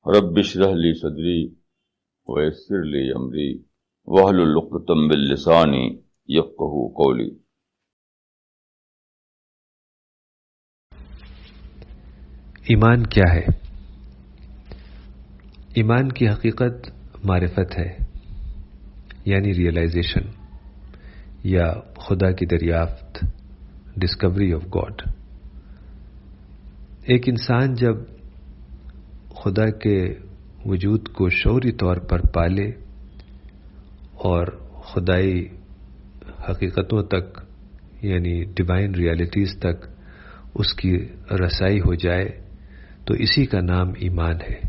رب اشرح لی صدری ویسر لی امری واحلل عقدۃ من لسانی یفقہوا قولی۔ ایمان کیا ہے؟ ایمان کی حقیقت معرفت ہے، یعنی ریئلائزیشن یا خدا کی دریافت، ڈسکوری آف گاڈ۔ ایک انسان جب خدا کے وجود کو شعوری طور پر پالے اور خدائی حقیقتوں تک یعنی ڈیوائن ریالٹیز تک اس کی رسائی ہو جائے تو اسی کا نام ایمان ہے۔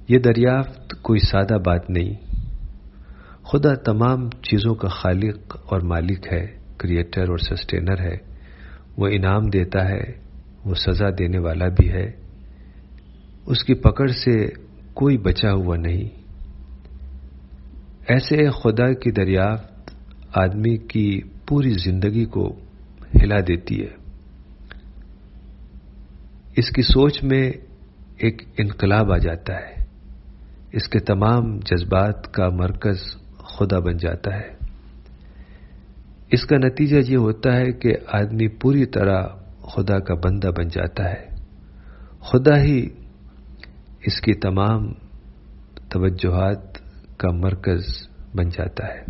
یہ دریافت کوئی سادہ بات نہیں۔ خدا تمام چیزوں کا خالق اور مالک ہے، کریٹر اور سسٹینر ہے۔ وہ انعام دیتا ہے، وہ سزا دینے والا بھی ہے۔ اس کی پکڑ سے کوئی بچا ہوا نہیں۔ ایسے خدا کی دریافت آدمی کی پوری زندگی کو ہلا دیتی ہے۔ اس کی سوچ میں ایک انقلاب آ جاتا ہے۔ اس کے تمام جذبات کا مرکز خدا بن جاتا ہے۔ اس کا نتیجہ یہ ہوتا ہے کہ آدمی پوری طرح خدا کا بندہ بن جاتا ہے۔ خدا ہی اس کی تمام توجہات کا مرکز بن جاتا ہے۔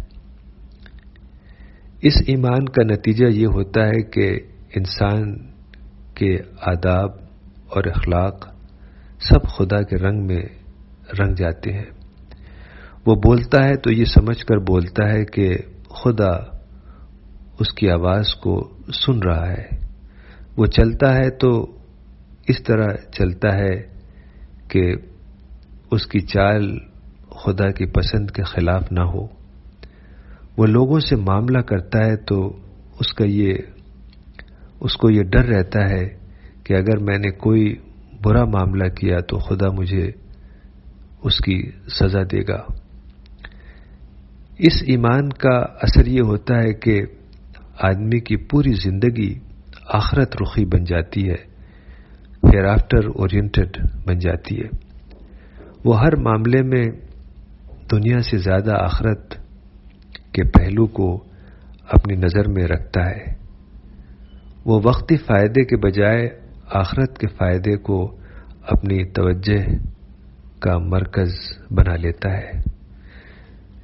اس ایمان کا نتیجہ یہ ہوتا ہے کہ انسان کے آداب اور اخلاق سب خدا کے رنگ میں رنگ جاتے ہیں۔ وہ بولتا ہے تو یہ سمجھ کر بولتا ہے کہ خدا اس کی آواز کو سن رہا ہے۔ وہ چلتا ہے تو اس طرح چلتا ہے کہ اس کی چال خدا کی پسند کے خلاف نہ ہو۔ وہ لوگوں سے معاملہ کرتا ہے تو اس کو یہ ڈر رہتا ہے کہ اگر میں نے کوئی برا معاملہ کیا تو خدا مجھے اس کی سزا دے گا۔ اس ایمان کا اثر یہ ہوتا ہے کہ آدمی کی پوری زندگی آخرت رخی بن جاتی ہے، ہیئر آفٹر اورینٹڈ بن جاتی ہے۔ وہ ہر معاملے میں دنیا سے زیادہ آخرت کے پہلو کو اپنی نظر میں رکھتا ہے۔ وہ وقتی فائدے کے بجائے آخرت کے فائدے کو اپنی توجہ کا مرکز بنا لیتا ہے۔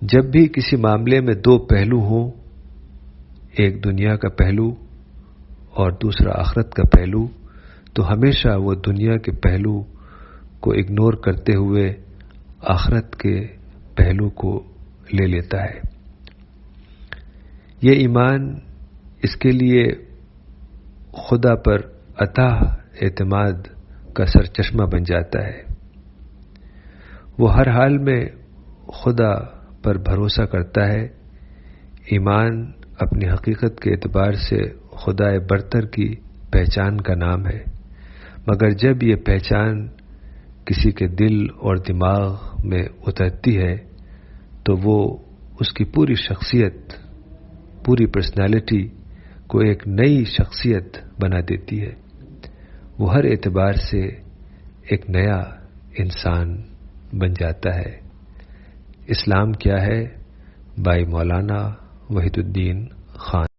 جب بھی کسی معاملے میں دو پہلو ہوں، ایک دنیا کا پہلو اور دوسرا آخرت کا پہلو، تو ہمیشہ وہ دنیا کے پہلو کو اگنور کرتے ہوئے آخرت کے پہلو کو لے لیتا ہے۔ یہ ایمان اس کے لیے خدا پر اتھاہ اعتماد کا سرچشمہ بن جاتا ہے۔ وہ ہر حال میں خدا پر بھروسہ کرتا ہے۔ ایمان اپنی حقیقت کے اعتبار سے خدائے برتر کی پہچان کا نام ہے، مگر جب یہ پہچان کسی کے دل اور دماغ میں اترتی ہے تو وہ اس کی پوری شخصیت، پوری پرسنالٹی کو ایک نئی شخصیت بنا دیتی ہے۔ وہ ہر اعتبار سے ایک نیا انسان بن جاتا ہے۔ اسلام کیا ہے؟ بائی مولانا وحید الدین خان۔